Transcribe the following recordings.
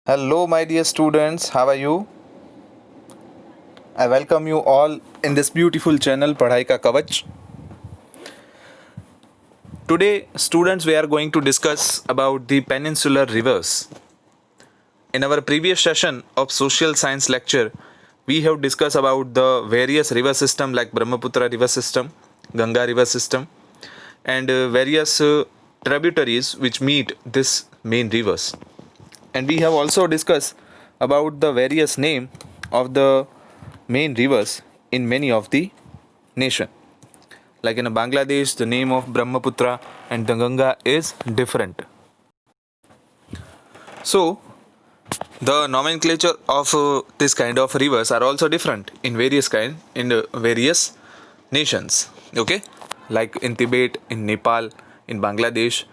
Hello, my dear students. How are you? I welcome you all in this beautiful channel, Padhai Ka Kavach. Today, students, we are going to discuss about the peninsular rivers. In our previous session of social science lecture, we have discussed about the various river system like Brahmaputra river system, Ganga river system, and various tributaries which meet this main rivers. And we have also discussed about the various name of the main rivers in many of the nation. Like in Bangladesh, the name of Brahmaputra and the Ganga is different. So the nomenclature of this kind of rivers are also different in various nations. Okay, like in Tibet, in Nepal, in Bangladesh,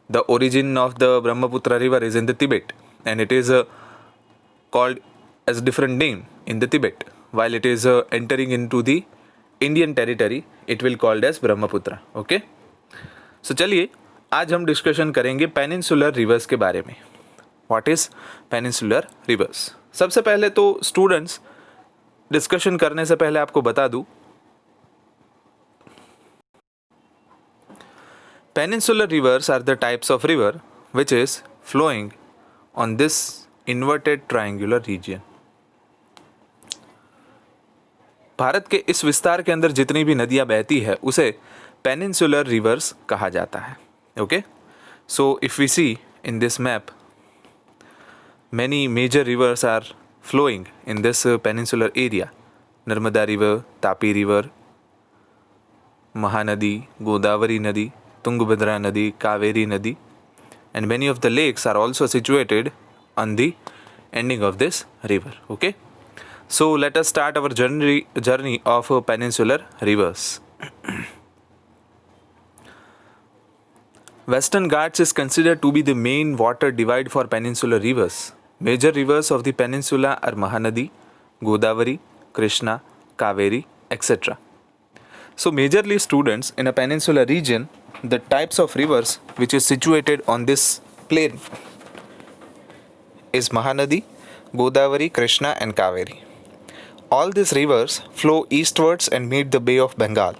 the origin of the Brahmaputra river is in the Tibet, and it is called as a different name in the Tibet. While it is entering into the Indian territory, it will called as Brahmaputra. Okay, so चलिए आज हम discussion करेंगे peninsular reverse के बारे में. What is peninsular reverse? सबसे पहले तो स्टूडेंट्स, डिस्कशन करने से पहले आपको बता दूं, peninsular rivers are the types of river which is flowing on this inverted triangular region. Bharat के इस विस्तार के अंदर जितनी भी नदियां बहती है उसे पेनिनसुलर रिवर्स कहा जाता है. Okay, so if we see in this map, many major rivers are flowing in this peninsular area. Narmada river, Tapi river, Mahanadi, Godavari Nadi, Tungabhadra Nadi, Kaveri Nadi, and many of the lakes are also situated on the ending of this river. Okay, so let us start our journey of peninsular rivers. Western Ghats is considered to be the main water divide for peninsular rivers. Major rivers of the peninsula are Mahanadi, Godavari, Krishna, Kaveri, etc. So majorly students, in a peninsular region, the types of rivers which is situated on this plain is Mahanadi, Godavari, Krishna and Kaveri. All these rivers flow eastwards and meet the Bay of Bengal.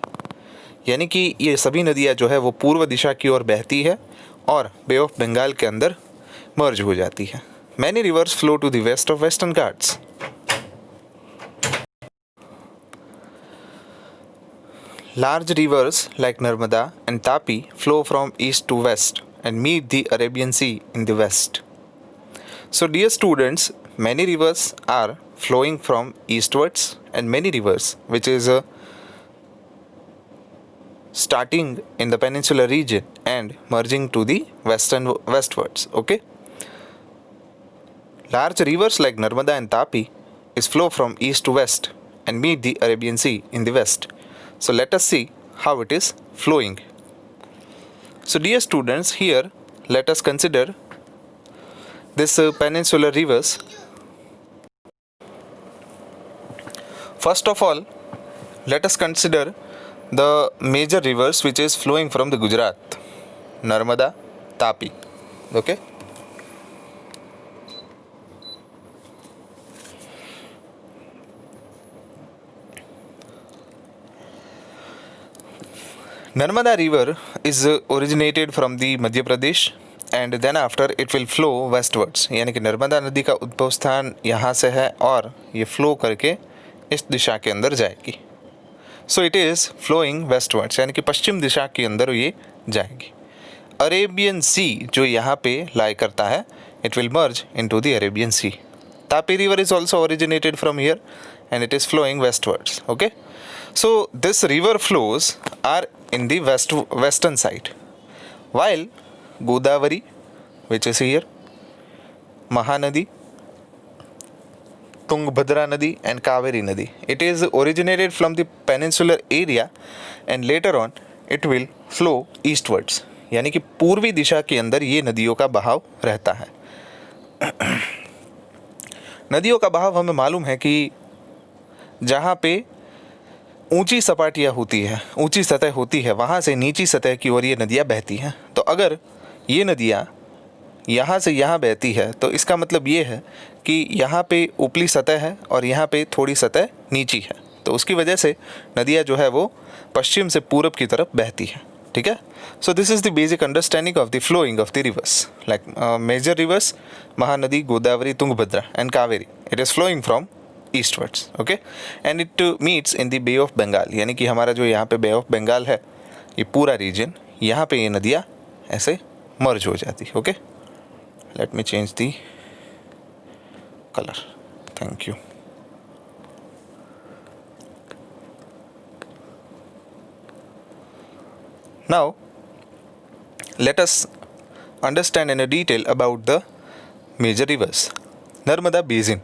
यानी कि ये सभी नदियाँ जो है वो पूर्व दिशा की ओर बहती है और बे ऑफ बंगाल के अंदर मर्ज हो जाती है. Many rivers flow to the west of Western Ghats. Large rivers like Narmada and Tapi flow from east to west and meet the Arabian Sea in the west. So dear students, many rivers are flowing from eastwards and many rivers which is starting in the peninsular region and merging to the westwards. Okay, large rivers like Narmada and Tapi is flow from east to west and meet the Arabian Sea in the west. So let us see how it is flowing. So dear students, here let us consider this peninsular rivers. First of all, let us consider the major rivers which is flowing from the Gujarat: Narmada, Tapi. Okay, Narmada river is originated from the Madhya Pradesh and then after it will flow westwards. यानी कि नर्मदा नदी का उद्भव स्थान यहाँ से है और ये फ्लो करके इस दिशा के अंदर जाएगी. सो इट इज़ फ्लोइंग वेस्टवर्ड्स, यानी कि पश्चिम दिशा के अंदर ये जाएगी. अरेबियन सी जो यहाँ पे लाई करता है, it will merge into the Arabian sea. Tapi river is also originated from here and it is flowing westwards. Okay, so this river flows are in the western side, while Godavari, which is here, Mahanadi, Tungabhadra Nadi and Kaveri Nadi, it is originated from the peninsular area and later on it will flow eastwards. यानी कि पूर्वी दिशा के अंदर ये नदियों का बहाव रहता है. नदियों का बहाव हमें मालूम है कि जहाँ पे ऊंची सपाटियाँ होती है, ऊंची सतह होती है, वहाँ से नीची सतह की ओर ये नदियाँ बहती हैं. तो अगर ये नदियाँ यहाँ से यहाँ बहती है, तो इसका मतलब ये है कि यहाँ पे ऊपरी सतह है और यहाँ पे थोड़ी सतह नीची है, तो उसकी वजह से नदियाँ जो है वो पश्चिम से पूरब की तरफ बहती है। ठीक है, so this is the basic understanding of the flowing of the rivers, like major rivers Mahanadi, Godavari, Tungabhadra and Kaveri, it is flowing from eastwards. Okay, and it meets in the bay of Bengal, यानी कि हमारा जो यहाँ पे बे ऑफ बंगाल है, ये पूरा रीजन, यहाँ पे ये नदियाँ ऐसे मर्ज हो जाती। Okay, let me change the colour, thank you. Now, let us understand in a detail about the major rivers. Narmada Basin.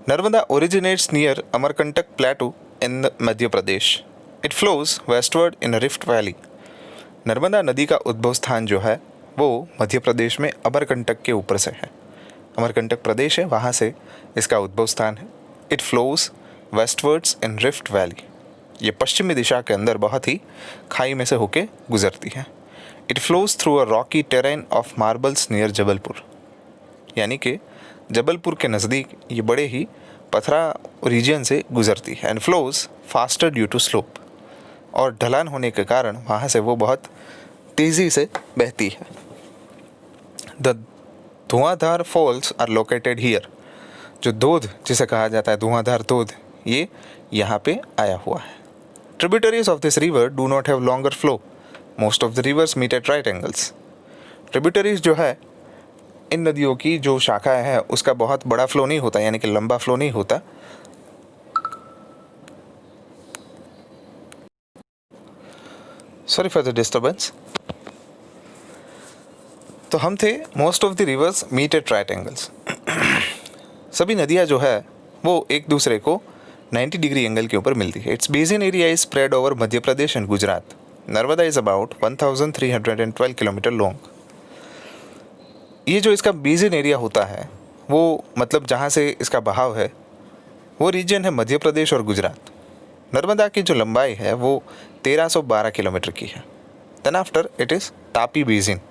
Narmada originates near Amarkantak Plateau in Madhya Pradesh. It flows westward in a rift valley. Narmada नदी का उद्भव स्थान जो है वो मध्य प्रदेश में अमरकंटक के ऊपर से है। अमरकंटक प्रदेश है, वहाँ से इसका उद्भव स्थान है। It flows westwards in rift valley, ये पश्चिमी दिशा के अंदर बहुत ही खाई में से होके गुजरती है। It flows through a Rocky terrain of marbles near Jabalpur, यानी कि जबलपुर के नज़दीक ये बड़े ही पथरा रीजन से गुजरती है। And flows faster due to slope, और ढलान होने के कारण वहाँ से वो बहुत तेज़ी से बहती है। The Dhuandhar false are located here, जो धोध जिसे कहा जाता है धुआंधार धोध, ये यहाँ पे आया हुआ है। Tributaries of this river do not have longer flow. Most of the rivers meet at right angles. Tributaries जो है इन नदियों की जो शाखाएं हैं उसका बहुत बड़ा फ्लो नहीं होता, यानी कि लंबा फ्लो नहीं होता। Sorry for the disturbance. तो हम थे most of the rivers meet at right angles. सभी नदियाँ जो है वो एक दूसरे को 90 डिग्री एंगल के ऊपर मिलती है। It's basin area is spread over Madhya Pradesh and Gujarat. Narmada is about 1312 kilometre long. ये जो इसका बेसिन एरिया होता है वो मतलब जहाँ से इसका बहाव है वो रीजन है मध्य प्रदेश और गुजरात। नर्मदा की जो लंबाई है वो 1312 किलोमीटर की है। Then after it is Tapi basin.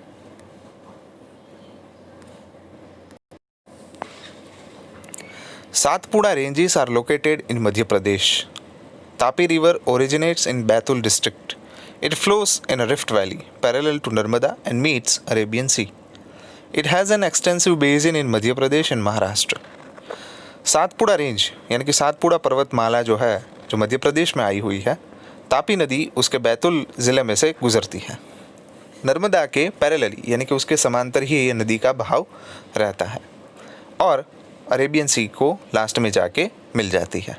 Satpura ranges are located in Madhya Pradesh. Tapi River originates in Batul district. It flows in a rift valley parallel to Narmada and meets Arabian Sea. It has an extensive basin in Madhya Pradesh and Maharashtra. Satpura range यानी कि सातपुड़ा पर्वतमाला जो है जो मध्य प्रदेश में आई हुई है, तापी नदी उसके बैतुल ज़िले में से गुजरती है। नर्मदा के पैरेलली यानी कि उसके समांतर ही ये नदी का बहाव रहता है और अरेबियन सी को लास्ट में जाके मिल जाती है।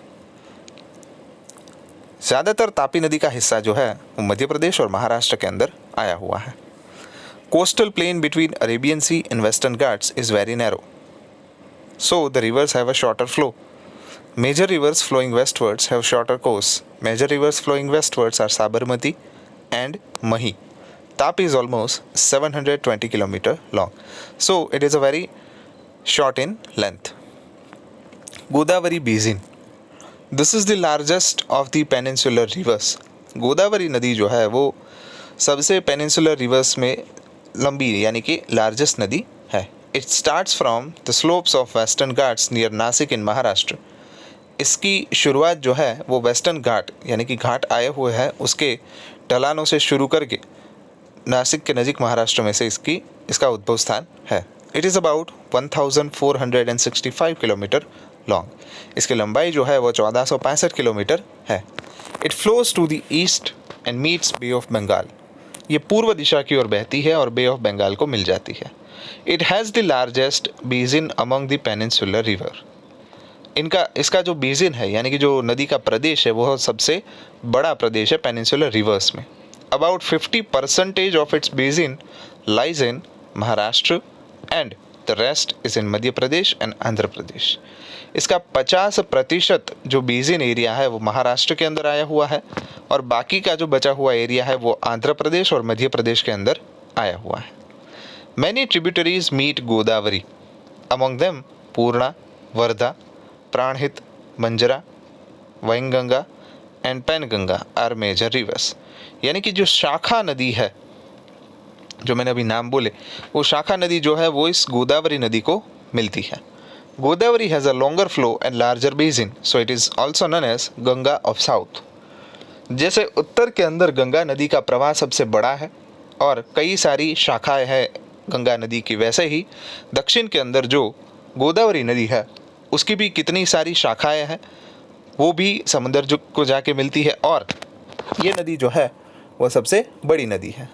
ज़्यादातर तापी नदी का हिस्सा जो है वो मध्य प्रदेश और महाराष्ट्र के अंदर आया हुआ है। Coastal plain between Arabian sea and Western Ghats is very narrow, so the rivers have a shorter flow. Major rivers flowing westwards have shorter course. Major rivers flowing westwards are Sabarmati and Mahi. Tapi is almost 720 kilometer long, so it is a very short in length. Godavari basin, this is the largest of the peninsular reverse. Godavari नदी जो है वो सबसे peninsular rivers में लंबी यानी कि largest नदी है। It starts from the slopes of Western Ghats near Nashik in Maharashtra. इसकी शुरुआत जो है वो वेस्टर्न घाट यानी कि घाट आए हुए हैं उसके ढलानों से शुरू करके नासिक के नज़दीक महाराष्ट्र में से इसका उद्भव स्थान है। It is about 1465 kilometre long. इसकी लंबाई जो है वो 1465 किलोमीटर है। It flows to the east and meets bay of Bengal. ये पूर्व दिशा की ओर बहती है और बे ऑफ बंगाल को मिल जाती है। It has the largest basin among the peninsular river. इसका जो बेसिन है यानी कि जो नदी का प्रदेश है वो सबसे बड़ा प्रदेश है पेनिनसुलर रिवर्स में। About 50% of its basin lies in Maharashtra and the rest is in Madhya Pradesh and Andhra Pradesh. इसका 50% जो बेसिन एरिया है वो महाराष्ट्र के अंदर आया हुआ है और बाकी का जो बचा हुआ एरिया है वो आंध्र प्रदेश और मध्य प्रदेश के अंदर आया हुआ है। Many tributaries meet Godavari, among them Purna, Wardha, Pranhita, Manjra, Wainganga and Penganga are major rivers. यानी कि जो शाखा नदी है जो मैंने अभी नाम बोले, वो शाखा नदी जो है वो इस गोदावरी नदी को मिलती है। Godavari has a longer flow and larger basin, so it is also known as Ganga of south. जैसे उत्तर के अंदर गंगा नदी का प्रवाह सबसे बड़ा है और कई सारी शाखाएं हैं गंगा नदी की, वैसे ही दक्षिण के अंदर जो गोदावरी नदी है उसकी भी कितनी सारी शाखाएं हैं, वो भी समुद्र जो को जाके मिलती है, और ये नदी जो है वो सबसे बड़ी नदी है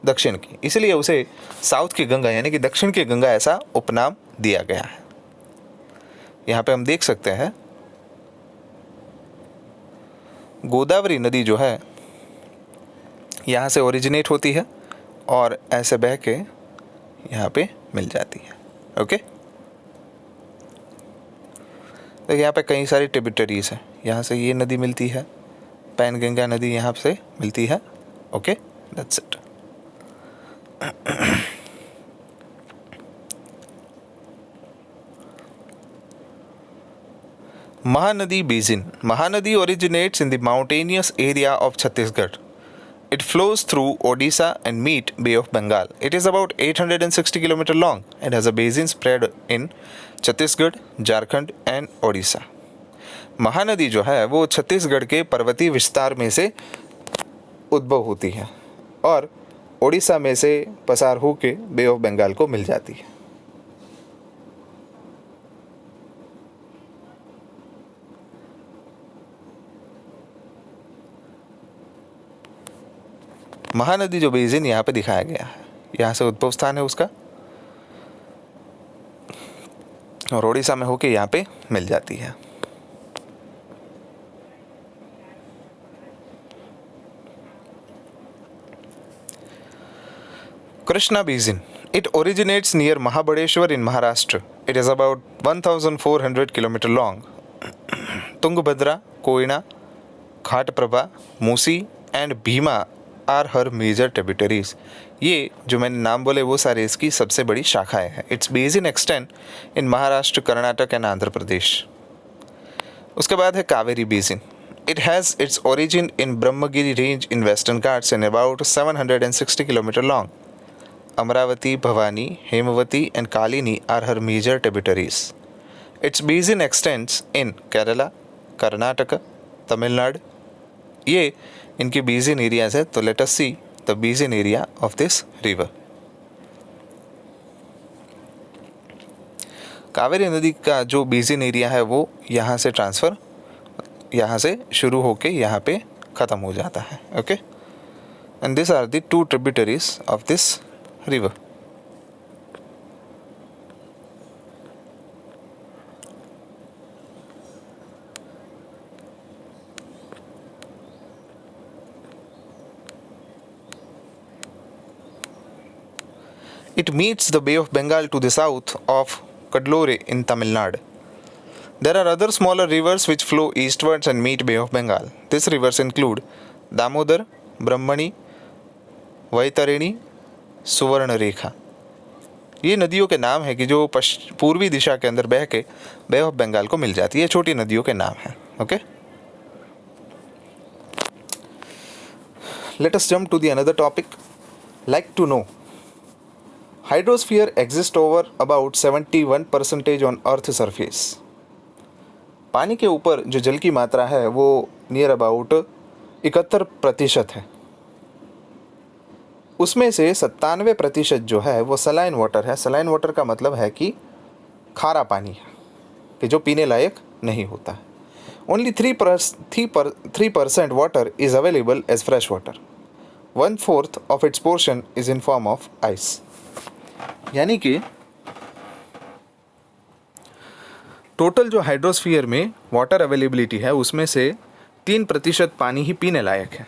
दक्षिण की, इसलिए उसे साउथ की गंगा यानी कि दक्षिण की गंगा ऐसा उपनाम दिया गया है। यहाँ पे हम देख सकते हैं गोदावरी नदी जो है यहाँ से ओरिजिनेट होती है और ऐसे बह के यहाँ पे मिल जाती है। ओके, तो यहाँ पे कई सारी ट्रिब्यूटरीज हैं, यहाँ से ये नदी मिलती है, पैनगंगा नदी यहाँ से मिलती है। Okay, that's it. Mahanadi Basin. Mahanadi originates in the mountainous area of Chhattisgarh. It flows through Odisha and meet Bay of Bengal. It is about 860 km long and has a basin spread in Chhattisgarh, Jharkhand and Odisha. Mahanadi जो है वो छत्तीसगढ़ के पर्वतीय विस्तार में से उद्भव होती है और ओडिशा में से पसार होकर बे ऑफ बंगाल को मिल जाती है। महानदी जो बेसिन यहाँ पे दिखाया गया है, यहाँ से उद्भव स्थान है उसका और ओडिशा में होके यहाँ पे मिल जाती है। Krishna Basin. It originates near Mahabaleshwar in Maharashtra. It is about 1,400 km long. Tungabhadra, Koyna, Ghatprabha, Musi and Bhima are her major tributaries. ये जो मैंने नाम बोले वो सारे इसकी सबसे बड़ी शाखाएं हैं। Its basin extend in Maharashtra, Karnataka and Andhra Pradesh. उसके बाद है Kaveri basin. It has its origin in Brahmagiri range in Western Ghats and about 760 km long. Amravati, Bhavani, Hemavati and Kalini are her major tributaries. Its basin extends in Kerala, Karnataka, Tamil Nadu. ये इनकी basin areas है, तो let us see the basin area of this river. Kaveri नदी का जो basin area है वो यहाँ से ट्रांसफ़र, यहाँ से शुरू होके यहाँ पे ख़त्म हो जाता है। Okay, and this are the two tributaries of this river. It meets the Bay of Bengal to the south of Kadlore in Tamil Nadu. There are other smaller rivers which flow eastwards and meet Bay of Bengal. These rivers include Damodar, Brahmani, Vaitarini, Subarnarekha. ये नदियों के नाम है कि जो पूर्वी दिशा के अंदर बह के बे ऑफ बंगाल को मिल जाती है। छोटी नदियों के नाम हैं। Okay, let us jump to the another topic. Like to know hydrosphere exist over about 71% on earth surface. पानी के ऊपर जो जल की मात्रा है वो नियर अबाउट 71% है। उसमें से 97% जो है वो सलाइन वाटर है। सलाइन वाटर का मतलब है कि खारा पानी है, कि जो पीने लायक नहीं होता है। Only 3% water is available as fresh water. 1/4 of its portion is in form of ice. यानी कि टोटल जो हाइड्रोस्फीयर में वाटर अवेलेबिलिटी है उसमें से 3% पानी ही पीने लायक है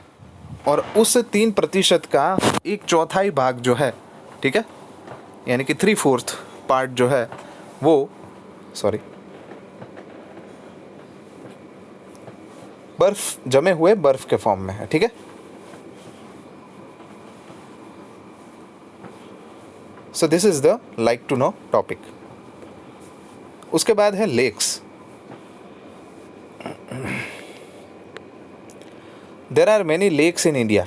और उस 3% का 1/4 भाग जो है, ठीक है, यानी कि 3/4 पार्ट जो है वो बर्फ जमे हुए बर्फ के फॉर्म में है। ठीक है, so this is the like to know topic. उसके बाद है lakes. There are many lakes in India.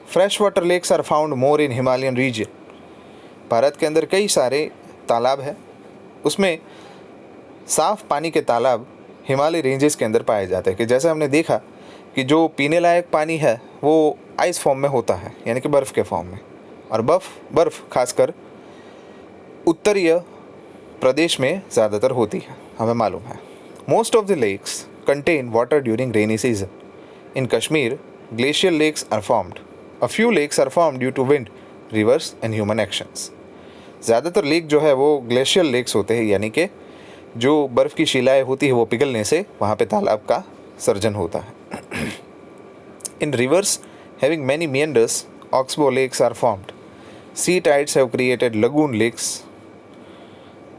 Freshwater lakes are found more in Himalayan region. Bharat के अंदर कई सारे तालाब हैं, उसमें साफ़ पानी के तालाब हिमालय रेंजेस के अंदर पाए जाते हैं। कि जैसे हमने देखा कि जो पीने लायक पानी है वो आइस फॉर्म में होता है, यानी कि बर्फ़ के फॉर्म में, और बर्फ़ खासकर उत्तरीय प्रदेश में ज़्यादातर होती है, हमें मालूम है। Most of the lakes contain water during rainy season. In Kashmir glacial lakes are formed. A few lakes are formed due to wind, rivers and human actions. ज़्यादातर लेक जो है वो ग्लेशियल लेक्स होते हैं, यानी कि जो बर्फ़ की शिलाएँ होती है वो पिघलने से वहाँ पे तालाब का सर्जन होता है। In rivers having many meanders, oxbow lakes are formed. Sea tides have created lagoon lakes.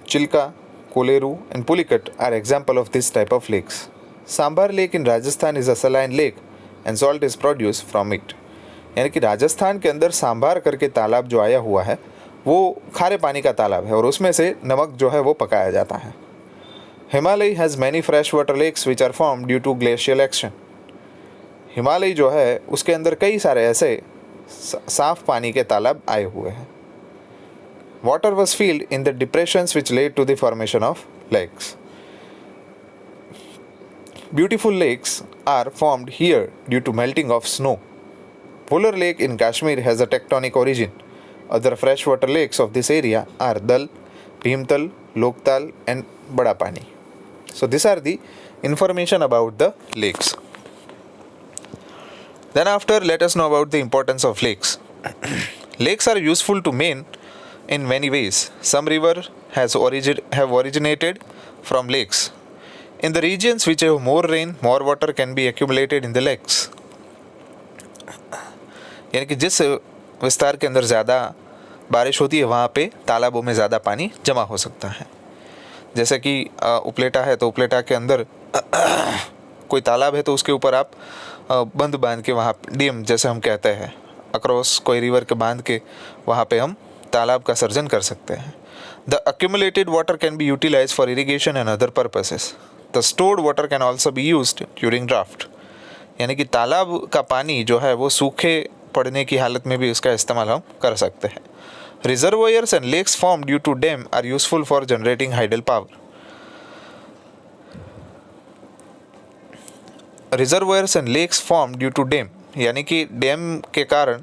Chilka, Koleru and Pulicat are example of this type of lakes. Sambar Lake in Rajasthan is a saline lake and salt is produced from it. यानी कि राजस्थान के अंदर सांभार करके तालाब जो आया हुआ है वो खारे पानी का तालाब है और उसमें से नमक जो है वो पकाया जाता है। Himalaya has many fresh water lakes which are form due to glacial action. Himalaya जो है उसके अंदर कई सारे ऐसे साफ पानी के तालाब आए हुए हैं। Water was filled in the depressions which led to the formation of lakes. Beautiful lakes are formed here due to melting of snow. Vular Lake in Kashmir has a tectonic origin. Other freshwater lakes of this area are Dal, Bhimtal, Loktal and Badapani. So these are the information about the lakes. Then after, let us know about the importance of lakes. Lakes are useful to man in many ways. Some rivers have originated from lakes. In the regions which have more rain, more water can be accumulated in the lakes. यानी कि जिस विस्तार के अंदर ज़्यादा बारिश होती है वहाँ पे तालाबों में ज़्यादा पानी जमा हो सकता है। जैसे कि उपलेटा है तो उपलेटा के अंदर कोई तालाब है तो उसके ऊपर आप बंद बांध के वहाँ डैम जैसे हम कहते हैं अक्रॉस कोई रिवर के बांध के वहाँ पे हम तालाब का सर्जन कर सकते हैं। The accumulated water can be utilized for irrigation and other purposes. The stored water can also be used during drought. यानी कि तालाब का पानी जो है वो सूखे पड़ने की हालत में भी उसका इस्तेमाल हम कर सकते हैं। Reservoirs and lakes form due to dam are useful for generating hydel power. Reservoirs and lakes form due to dam, यानी कि डैम के कारण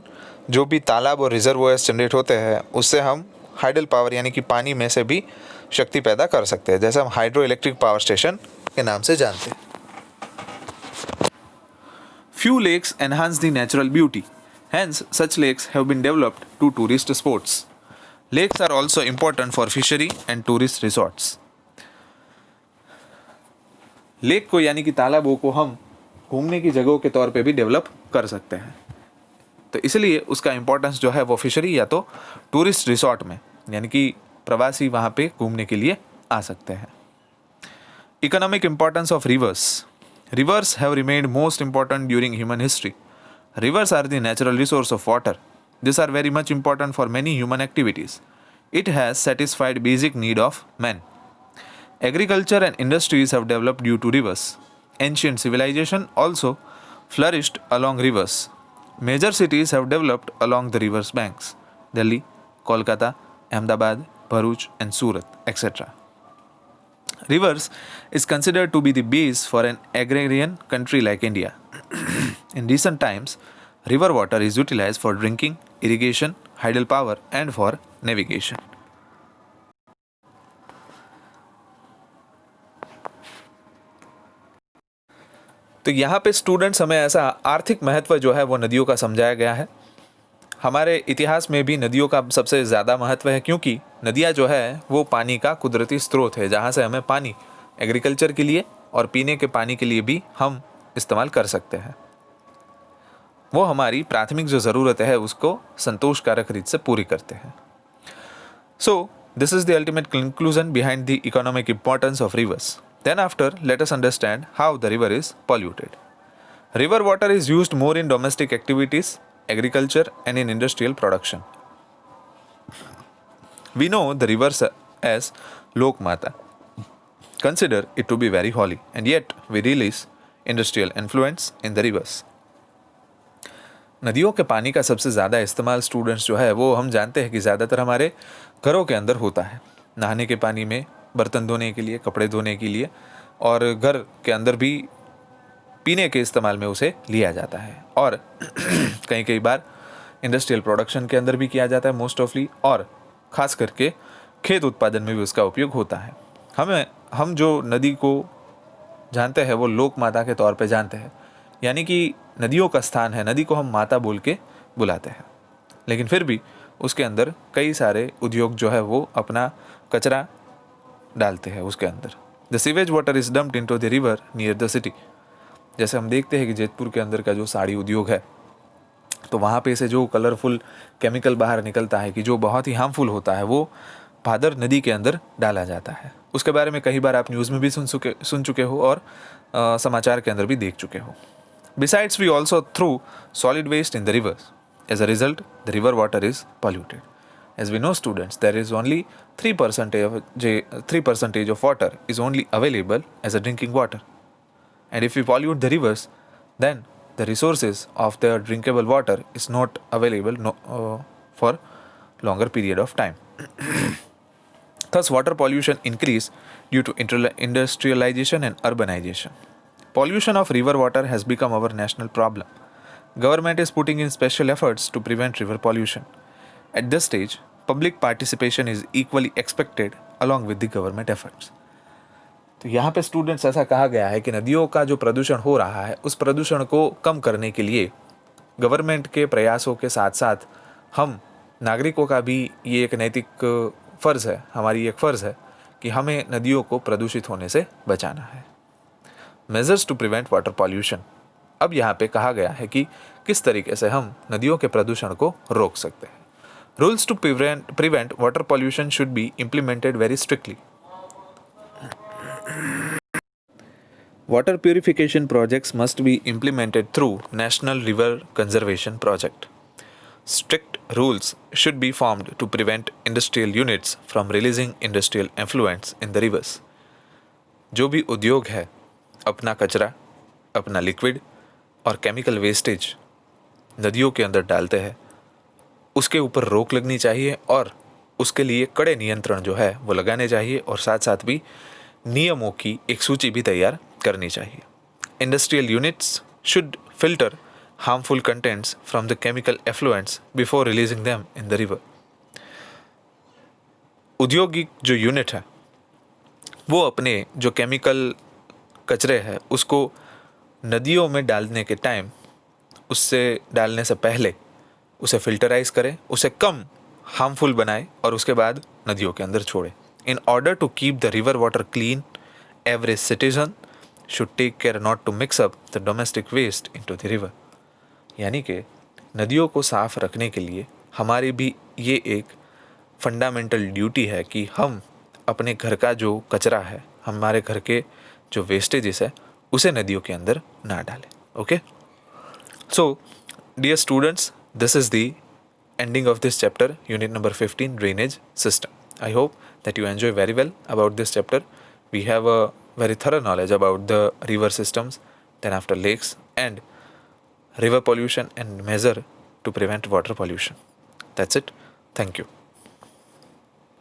जो भी तालाब और रिजर्वोयर्स जनरेट होते हैं उससे हम हाइडल पावर यानी कि पानी में से भी शक्ति पैदा कर सकते हैं, जैसे हम हाइड्रो इलेक्ट्रिक पावर स्टेशन के नाम से जानते हैं। Few lakes enhance the natural beauty. Hence, such lakes have been developed to tourist sports. Lakes are also important for fishery and tourist resorts. Lake को यानी कि तालाबों को हम घूमने की जगहों के तौर पे भी डेवलप कर सकते हैं, तो इसलिए उसका इम्पोर्टेंस जो है वो फिशरी या तो टूरिस्ट रिसोर्ट में यानी कि प्रवासी वहाँ पे घूमने के लिए आ सकते हैं। Economic importance of reverse. Rivers have remained most important during human history. Rivers are the natural resource of water. These are very much important for many human activities. It has satisfied basic need of man. Agriculture and industries have developed due to rivers. Ancient civilization also flourished along rivers. Major cities have developed along the rivers banks. Delhi, Kolkata, Ahmedabad, Bharuch and Surat, etc. Rivers is considered to be the base for an agrarian country like India. In recent times, river water is utilized for drinking, irrigation, hydel power and for navigation. तो यहाँ पे students हमें ऐसा आर्थिक महत्व जो है वो नदियों का समझाया गया है। हमारे इतिहास में भी नदियों का सबसे ज़्यादा महत्व है क्योंकि नदियाँ जो है वो पानी का कुदरती स्रोत है जहाँ से हमें पानी एग्रीकल्चर के लिए और पीने के पानी के लिए भी हम इस्तेमाल कर सकते हैं। वो हमारी प्राथमिक जो ज़रूरत है उसको संतोषकारक रीत से पूरी करते हैं। So this is the ultimate conclusion behind the economic importance of rivers. Then after let us understand how the river is polluted. River water is used more in domestic activities, agriculture and in industrial production. We know the rivers as Lok Mata. Consider it to be very holy and yet we release industrial influence in the rivers. नदियों के पानी का सबसे ज़्यादा इस्तेमाल students जो है वो हम जानते हैं कि ज़्यादातर हमारे घरों के अंदर होता है, नहाने के पानी में, बर्तन धोने के लिए, कपड़े धोने के लिए, और घर के अंदर भी पीने के इस्तेमाल में उसे लिया जाता है, और कई कई बार इंडस्ट्रियल प्रोडक्शन के अंदर भी किया जाता है मोस्ट ऑफली, और ख़ास करके खेत उत्पादन में भी उसका उपयोग होता है। हम जो नदी को जानते हैं वो लोक माता के तौर पे जानते हैं, यानी कि नदियों का स्थान है, नदी को हम माता बोल के बुलाते हैं, लेकिन फिर भी उसके अंदर कई सारे उद्योग जो है वो अपना कचरा डालते हैं उसके अंदर। The sewage water is dumped into the river near the city. जैसे हम देखते हैं कि जैतपुर के अंदर का जो साड़ी उद्योग है, तो वहाँ पे से जो कलरफुल केमिकल बाहर निकलता है कि जो बहुत ही हार्मफुल होता है, वो भादर नदी के अंदर डाला जाता है। उसके बारे में कई बार आप न्यूज़ में भी सुन चुके हो, और समाचार के अंदर भी देख चुके हो। Besides, we also threw solid waste in the rivers. As a result, the river water is polluted. As we know, students, there is only 3% of water is only available as a drinking water. And if we pollute the rivers, then the resources of the drinkable water is not available for longer period of time. Thus, water pollution increase due to industrialization and urbanization. Pollution of river water has become our national problem. Government is putting in special efforts to prevent river pollution. At this stage, public participation is equally expected along with the government efforts. तो यहाँ पे students ऐसा कहा गया है कि नदियों का जो प्रदूषण हो रहा है, उस प्रदूषण को कम करने के लिए गवर्नमेंट के प्रयासों के साथ साथ हम नागरिकों का भी ये एक नैतिक फ़र्ज़ है, हमारी एक फ़र्ज़ है कि हमें नदियों को प्रदूषित होने से बचाना है। Measures to prevent water pollution. अब यहाँ पे कहा गया है कि किस तरीके से हम नदियों के प्रदूषण को रोक सकते हैं। Rules to prevent water pollution should be implemented very strictly. Water purification projects must be implemented through national river conservation project. Strict rules should be formed to prevent industrial units from releasing industrial effluents in the rivers. जो भी उद्योग है अपना कचरा, अपना liquid और chemical wastage नदियों के अंदर डालते हैं, उसके ऊपर रोक लगनी चाहिए और उसके लिए कड़े नियंत्रण जो है वो लगाने चाहिए, और साथ साथ भी नियमों की एक सूची भी तैयार करनी चाहिए. Industrial units should filter harmful contents from the chemical effluents before releasing them in the river. औद्योगिक जो यूनिट है वो अपने जो केमिकल कचरे है उसको नदियों में डालने के टाइम, उससे डालने से पहले उसे फिल्टराइज करें, उसे कम हार्मफुल बनाए और उसके बाद नदियों के अंदर छोड़े. In order to keep the river water clean, every citizen should take care not to mix up the domestic waste into the river. यानी कि नदियों को साफ़ रखने के लिए हमारी भी ये एक फंडामेंटल ड्यूटी है कि हम अपने घर का जो कचरा है, हमारे घर के जो वेस्टेजेस है, उसे नदियों के अंदर ना डालें. Okay, so dear students, this is the ending of this chapter, unit number 15, drainage system. I hope that you enjoy very well about this chapter. We have a very thorough knowledge about the river systems, then after lakes and river pollution, and measure to prevent water pollution. That's it. Thank you.